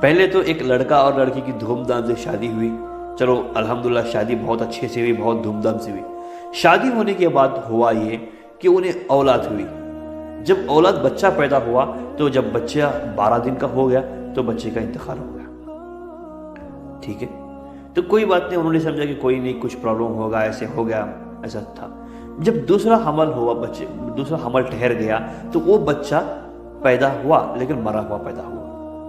पहले तो एक लड़का और लड़की की धूमधाम से शादी हुई। चलो अल्हम्दुलिल्लाह शादी बहुत अच्छे से हुई, बहुत धूमधाम से हुई। शादी होने के बाद हुआ ये कि उन्हें औलाद हुई। जब औलाद बच्चा पैदा हुआ तो जब बच्चा 12 दिन का हो गया तो बच्चे का इंतकाल हो गया। ठीक है, तो कोई बात नहीं, उन्होंने समझा कि कोई नहीं, कुछ प्रॉब्लम होगा, ऐसे हो गया, ऐसा था। जब दूसरा हमल हुआ, दूसरा हमल ठहर गया तो वो बच्चा पैदा हुआ लेकिन मरा हुआ पैदा हुआ।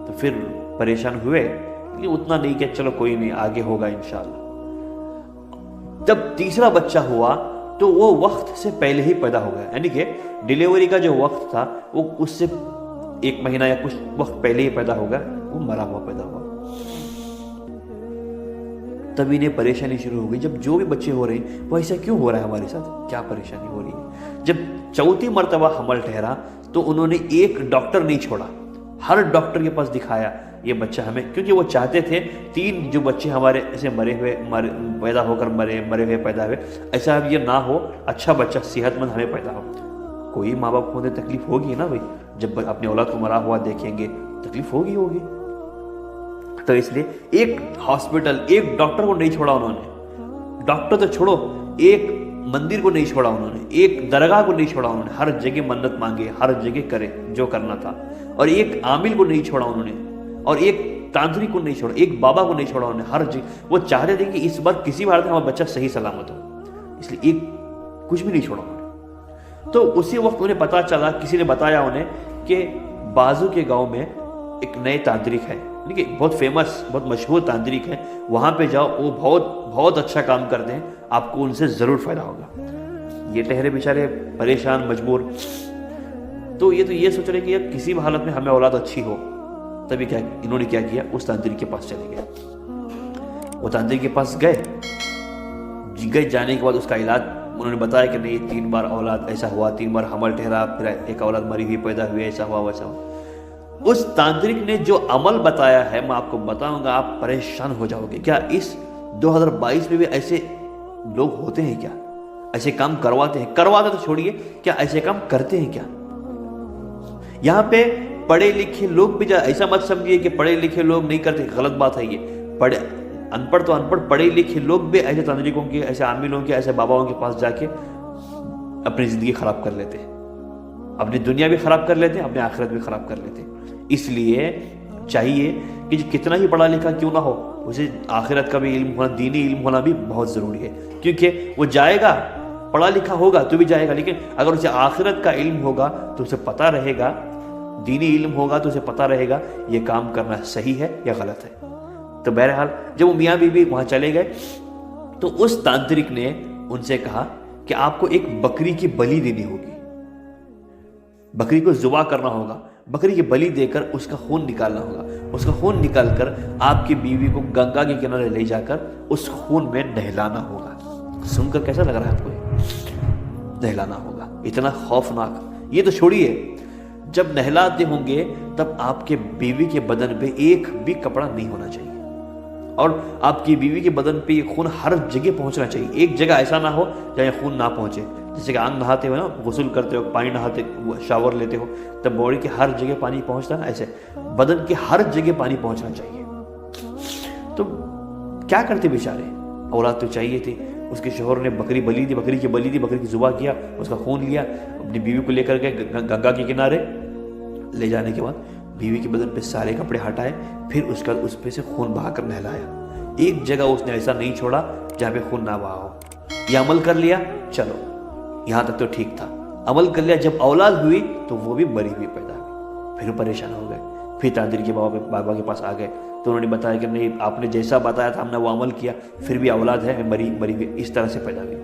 तो फिर परेशान हुए, लेकिन उतना नहीं कि चलो कोई नहीं, आगे होगा इंशाल्लाह। जब तीसरा बच्चा हुआ तो वो वक्त से पहले ही पैदा हो गया, यानी कि डिलीवरी का जो वक्त था वो उससे 1 महीना या कुछ वक्त पहले ही पैदा हो गया, वो मरा हुआ पैदा हुआ। तब इन्हें परेशानी शुरू हो गई, जब जो भी बच्चे हो रहे हैं वो ऐसा क्यों हो रहा है हमारे साथ, क्या परेशानी हो रही है। जब चौथी मर्तबा हमल ठहरा तो उन्होंने एक डॉक्टर नहीं छोड़ा, हर डॉक्टर के पास दिखाया ये बच्चा हमें, क्योंकि वो चाहते थे 3 जो बच्चे हमारे ऐसे पैदा होकर मरे हुए पैदा हुए, ऐसा अब ये ना हो, अच्छा बच्चा सेहतमंद हमें पैदा हो। कोई माँ बाप को होने तकलीफ होगी ना भाई, जब अपने औलाद को मरा हुआ देखेंगे तकलीफ होगी। तो इसलिए एक हॉस्पिटल, एक डॉक्टर को नहीं छोड़ा उन्होंने, डॉक्टर तो छोड़ो, एक मंदिर को नहीं छोड़ा उन्होंने, एक दरगाह को नहीं छोड़ा उन्होंने, हर जगह मन्नत मांगे, हर जगह करे जो करना था। और एक आमिल को नहीं छोड़ा उन्होंने, और एक तांत्रिक को नहीं छोड़ा, एक बाबा को नहीं छोड़ा उन्होंने, हर जगह वो चाहते थे कि इस बार किसी बार हमारा बच्चा सही सलामत हो, इसलिए एक कुछ भी नहीं छोड़ा उन्होंने। तो उसी वक्त उन्हें पता चला, किसी ने बताया उन्हें कि बाजू के गांव में एक नए तांत्रिक है, देखिए बहुत फेमस, बहुत मशहूर तांत्रिक है, वहां पे जाओ, वो बहुत अच्छा काम करते हैं, आपको उनसे जरूर फायदा होगा। ये ठहरे बेचारे परेशान, मजबूर। तो ये सोच रहे कि यार किसी भी हालत में हमें औलाद अच्छी हो। तभी इन्होंने क्या किया, उस तांत्रिक के पास चले गए। वो तांत्रिक के पास गए, जाने के बाद उसका इलाज उन्होंने बताया कि नहीं 3 बार औलाद ऐसा हुआ, 3 बार हमल ठहरा, फिर एक औलाद मरी हुई पैदा हुई, ऐसा हुआ वैसा हुआ। उस तांत्रिक ने जो अमल बताया है मैं आपको बताऊंगा, आप परेशान हो जाओगे। क्या इस 2022 में भी ऐसे लोग होते हैं क्या, ऐसे काम करवाते हैं? करवाते तो छोड़िए, क्या ऐसे काम करते हैं क्या? यहां पे पढ़े लिखे लोग भी, ऐसा मत समझिए कि पढ़े लिखे लोग नहीं करते, गलत बात है ये। अनपढ़ तो अनपढ़, पढ़े लिखे लोग भी ऐसे तांत्रिकों के, ऐसे आमिलों के, ऐसे बाबाओं के पास जाके अपनी जिंदगी खराब कर लेते हैं, अपनी दुनिया भी खराब कर लेते हैं, अपनी आखिरत भी खराब कर लेते हैं। इसलिए चाहिए कि कितना ही पढ़ा लिखा क्यों ना हो, उसे आखिरत का भी इल्म होना, दीनी इल्म होना भी बहुत ज़रूरी है। क्योंकि वो जाएगा, पढ़ा लिखा होगा तो भी जाएगा, लेकिन अगर उसे आखिरत का इल्म होगा तो उसे पता रहेगा, दीनी इल्म होगा तो उसे पता रहेगा ये काम करना सही है या गलत है। तो बहरहाल जब वो मियाँ बीवी वहाँ चले गए तो उस तांत्रिक ने उनसे कहा कि आपको एक बकरी की बलि देनी होगी, बकरी को ज़ुबा करना होगा, बकरी की बलि देकर उसका खून निकालना होगा। उसका खून निकालकर आपकी बीवी को गंगा के किनारे ले जाकर उस खून में नहलाना होगा। सुनकर कैसा लग रहा है आपको? नहलाना होगा, इतना खौफनाक। ये तो छोड़िए, जब नहलाते होंगे तब आपके बीवी के बदन पे एक भी कपड़ा नहीं होना चाहिए, और आपकी बीवी के बदन पे ये खून हर जगह पहुंचना चाहिए। एक जगह ऐसा ना हो जहाँ खून ना पहुंचे। जैसे कि आंग नहाते हो ना, गुस्ल करते हो, पानी नहाते, शावर लेते हो, तब बॉडी के हर जगह पानी पहुंचता है ना, ऐसे बदन के हर जगह पानी पहुंचना चाहिए। तो क्या करते बेचारे, औलाद तो चाहिए थी। उसके शोहर ने बकरी बली दी, बकरी की बली दी, बकरी की जुबा किया, उसका खून लिया, अपनी बीवी को लेकर गए गंगा के किनारे। ले जाने के बाद बीवी के बदन पे सारे कपड़े हटाए, फिर उसका उस पे से खून बहाकर नहलाया। एक जगह उसने ऐसा नहीं छोड़ा जहाँ पे खून ना बहा हो। यह अमल कर लिया, चलो यहाँ तक तो ठीक था, अमल कर लिया। जब औलाद हुई तो वो भी मरी हुई पैदा हुई, फिर परेशान हो गए। फिर तांत्रिक के बाबा के पास आ गए तो उन्होंने बताया कि नहीं, आपने जैसा बताया था हमने वो अमल किया, फिर भी औलाद है, मरी हुई इस तरह से पैदा हुई।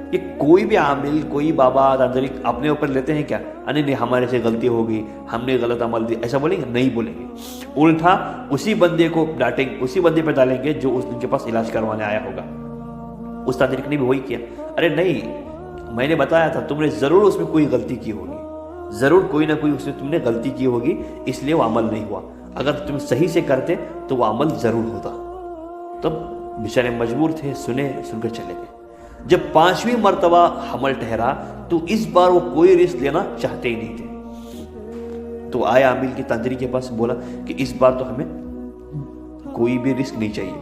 ये कोई भी आमिल, कोई बाबा, तांत्रिक अपने ऊपर लेते हैं क्या? नहीं हमारे से गलती होगी, हमने गलत अमल दी, ऐसा बोलेंगे? नहीं बोलेंगे। उल्टा उसी बंदे को डांटेंगे, उसी बंदे पर डालेंगे जो उस दिन के पास इलाज करवाने आया होगा। उस तांत्रिक ने भी वही किया। अरे नहीं, मैंने बताया था, तुमने जरूर उसमें कोई गलती की होगी, जरूर कोई ना कोई उसमें तुमने गलती की होगी, इसलिए वो अमल नहीं हुआ। अगर तुम सही से करते तो वो अमल जरूर होता। तब बेचारे मजबूर थे, सुनकर चले गए। जब 5वीं मर्तबा हमल ठहरा तो इस बार वो कोई रिस्क लेना चाहते ही नहीं थे। तो आया आमिल के तांत्रिक के पास, बोला कि इस बार तो हमें कोई भी रिस्क नहीं चाहिए।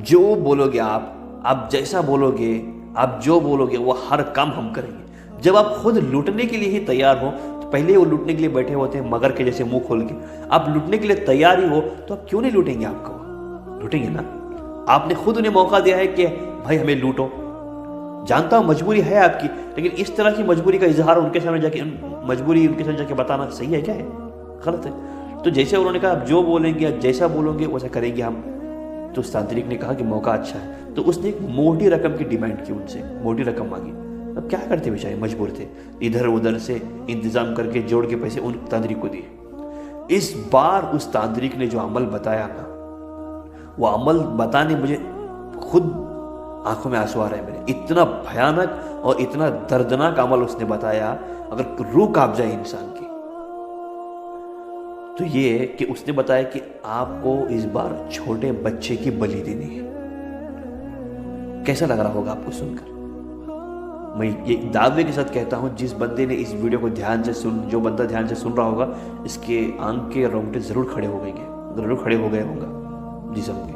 जो बोलोगे आप जैसा बोलोगे, आप जो बोलोगे वो हर काम हम करेंगे। जब आप खुद लूटने के लिए ही तैयार हो, तो पहले वो लूटने के लिए बैठे होते हैं मगर के जैसे मुंह खोल के। आप लूटने के लिए तैयार ही हो तो आप क्यों नहीं लूटेंगे? आपको लूटेंगे ना। आपने खुद उन्हें मौका दिया है कि भाई हमें लूटो। जानता हूं मजबूरी है आपकी, लेकिन इस तरह की मजबूरी का इजहार उनके सामने जाके, मजबूरी उनके सामने जाके बताना सही है क्या है? गलत है। तो जैसे उन्होंने कहा आप जो बोलेंगे या जैसा बोलोगे वैसा करेंगे हम। तो उस तांत्रिक ने कहा कि मौका अच्छा है, तो उसने एक मोटी रकम की डिमांड की उनसे, मोटी रकम मांगी। अब क्या करते बेचारे, मजबूर थे, इधर उधर से इंतजाम करके जोड़ के पैसे उन तांत्रिक को दिए। इस बार उस तांत्रिक ने जो अमल बताया ना, वो अमल बताने मुझे खुद आंखों में आंसू आ रहे हैं मेरे। इतना भयानक और इतना दर्दनाक अमल उसने बताया, अगर रूह कांप जाए इंसान की। तो ये कि उसने बताया कि आपको इस बार छोटे बच्चे की बलि देनी है। कैसा लग रहा होगा आपको सुनकर? मैं ये दावे के साथ कहता हूं, जिस बंदे ने इस वीडियो को ध्यान से जो बंदा ध्यान से सुन रहा होगा, इसके आंख के रोंगटे जरूर खड़े हो गए होंगे जिस्म के।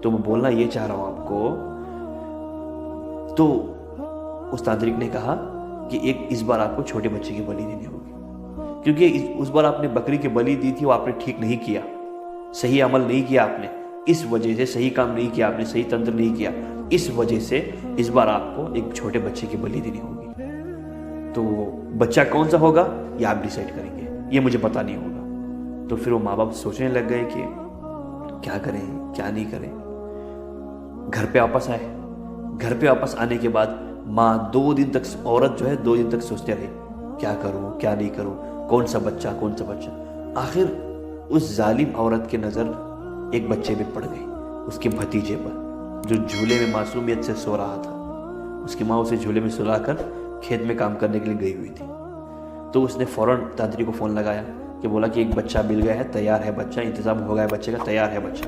तो मैं बोलना ये चाह रहा हूं आपको। तो उस तांत्रिक ने कहा कि इस बार आपको छोटे बच्चे की बलि देनी होगी, क्योंकि उस बार आपने बकरी की बलि दी थी, वो आपने ठीक नहीं किया, सही अमल नहीं किया आपने, इस वजह से सही काम नहीं किया आपने, सही तंत्र नहीं किया, इस वजह से इस बार आपको एक छोटे बच्चे की बलि देनी होगी। तो बच्चा कौन सा होगा ये आप डिसाइड करेंगे, ये मुझे पता नहीं होगा। तो फिर वो माँ बाप सोचने लग गए कि क्या करें क्या नहीं करें। घर पे वापस आए। घर पे वापस आने के बाद माँ 2 दिन तक, औरत जो है 2 दिन तक सोचते रहे, क्या करूं क्या नहीं करूं, कौन सा बच्चा। आखिर उस जालिम औरत की नज़र एक बच्चे पे पड़ गई, उसके भतीजे पर, जो झूले में मासूमियत से सो रहा था। उसकी माँ उसे झूले में सुलाकर खेत में काम करने के लिए गई हुई थी। तो उसने फौरन तांत्रिक को फ़ोन लगाया कि बोला कि एक बच्चा मिल गया है, तैयार है बच्चा, इंतज़ाम हो गया है बच्चे का, तैयार है बच्चा।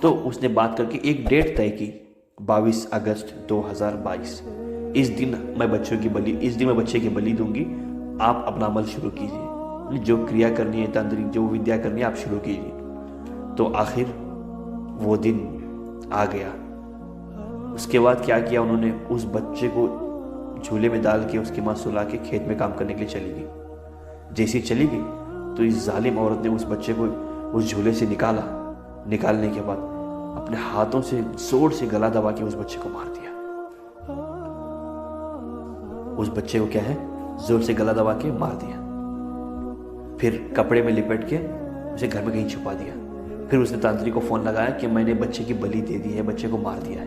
तो उसने बात करके एक डेट तय की, 22 अगस्त 2022। इस दिन मैं बच्चे की बलि दूंगी, आप अपना अमल शुरू कीजिए, जो क्रिया करनी है तांत्रिक, जो विद्या करनी है आप शुरू कीजिए। तो आखिर वो दिन आ गया। उसके बाद क्या किया उन्होंने, उस बच्चे को झूले में डाल के उसकी माँ सुला के खेत में काम करने के लिए चली गई। जैसे ही चली गई तो इस जालिम औरत ने उस बच्चे को उस झूले से निकालने के बाद अपने हाथों से जोर से गला दबा के उस बच्चे को मार दिया। उस बच्चे को क्या है, जोर से गला दबा के मार दिया। फिर कपड़े में लिपट के उसे घर में कहीं छुपा दिया। फिर उसने तांत्रिक को फोन लगाया कि मैंने बच्चे की बलि दे दी है, बच्चे को मार दिया है।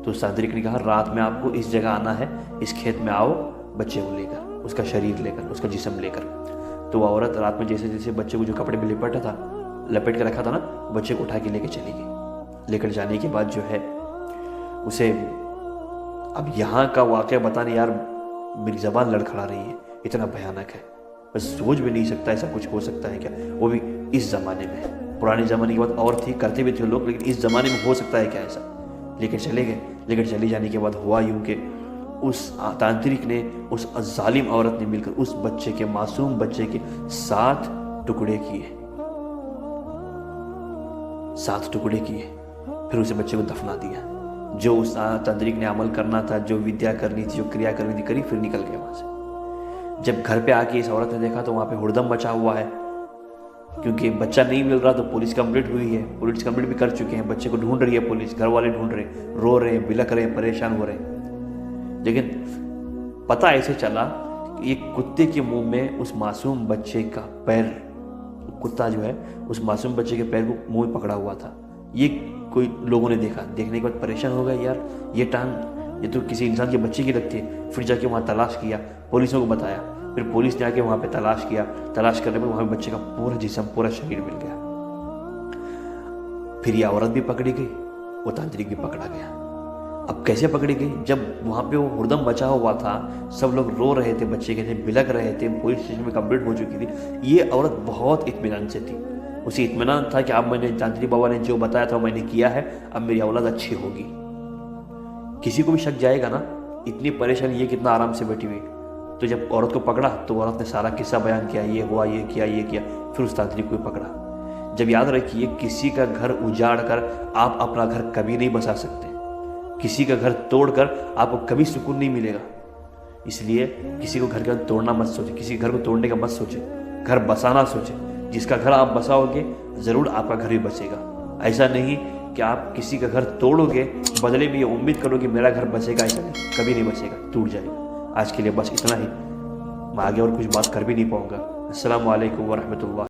तो उस तांत्रिक ने कहा रात में आपको इस जगह आना है, इस खेत में आओ बच्चे को लेकर, उसका शरीर लेकर, उसका जिस्म लेकर। तो वो औरत रात में जैसे जैसे बच्चे को जो कपड़े में लपेट के रखा था ना, बच्चे को उठा के लेके चली गई। लेकर जाने के बाद जो है उसे, अब यहाँ का वाक़या बताने यार मेरी ज़बान लड़खड़ा रही है, इतना भयानक है, बस सोच भी नहीं सकता ऐसा कुछ हो सकता है क्या, वो भी इस ज़माने में। पुराने ज़माने की बात और थी, करते भी थे लोग, लेकिन इस ज़माने में हो सकता है क्या ऐसा। लेकर चले गए। लेकर चले जाने के बाद हुआ यूं कि उस तांत्रिक ने, उस जालिम औरत ने मिलकर उस बच्चे के, मासूम बच्चे के 7 टुकड़े किए। 7 टुकड़े किए। फिर उसे बच्चे को दफना दिया। जो उस तांत्रिक ने अमल करना था, जो विद्या करनी थी, जो क्रिया करनी थी, करी, फिर निकल गया वहां से। जब घर पे आके इस औरत ने देखा तो वहां पे हुड़दम मचा हुआ है, क्योंकि बच्चा नहीं मिल रहा। तो पुलिस कंप्लीट हुई है, पुलिस कंप्लीट भी कर चुके हैं, बच्चे को ढूंढ रही है पुलिस, घर वाले ढूंढ रहे, रो रहे, बिलक रहे, परेशान हो रहे। लेकिन पता ऐसे चला कि एक कुत्ते के मुंह में उस मासूम बच्चे का पैर, कुत्ता जो है उस मासूम बच्चे के पैर को मुंह में पकड़ा हुआ था। ये कोई लोगों ने देखा, देखने के बाद परेशान हो गए, यार ये टांग, ये तो किसी इंसान के बच्चे की लगती है। फिर जाके वहाँ तलाश किया, पुलिसों को बताया, फिर पुलिस ने आके वहाँ पे तलाश किया। तलाश करने पर वहाँ पे बच्चे का पूरा जिस्म, पूरा शरीर मिल गया। फिर ये औरत भी पकड़ी गई, वो तांत्रिक भी पकड़ा गया। अब कैसे पकड़ी गई, जब वहाँ पे वो हुड़दम बचा हुआ था, सब लोग रो रहे थे, बच्चे के थे, बिलक रहे थे, पुलिस स्टेशन में कंप्लीट हो चुकी थी। ये औरत बहुत इत्मीनान से थी, उसे इत्मीनान था कि अब मैंने, तांत्रिक बाबा ने जो बताया था मैंने किया है, अब मेरी औलाद अच्छी होगी। किसी को भी शक जाएगा ना, इतनी परेशानी, ये कितना आराम से बैठी हुई। तो जब औरत को पकड़ा तो औरत ने सारा किस्सा बयान किया, ये हुआ, ये किया, ये किया। फिर उस तांत्रिक को पकड़ा। जब याद रखिए, किसी का घर उजाड़ कर आप अपना घर कभी नहीं बसा सकते, किसी का घर तोड़कर आपको कभी सुकून नहीं मिलेगा। इसलिए किसी को घर का तोड़ना मत सोचे, किसी के घर को तोड़ने का मत सोचे, घर बसाना सोचे। जिसका घर आप बसाओगे ज़रूर आपका घर भी बचेगा। ऐसा नहीं कि आप किसी का घर तोड़ोगे, बदले में ये उम्मीद करो कि मेरा घर बचेगा, ऐसा नहीं, कभी नहीं बचेगा, टूट जाएगा। आज के लिए बस इतना ही, मैं आगे और कुछ बात कर भी नहीं पाऊँगा। अस्सलामु अलैकुम वरहमतुल्लाह।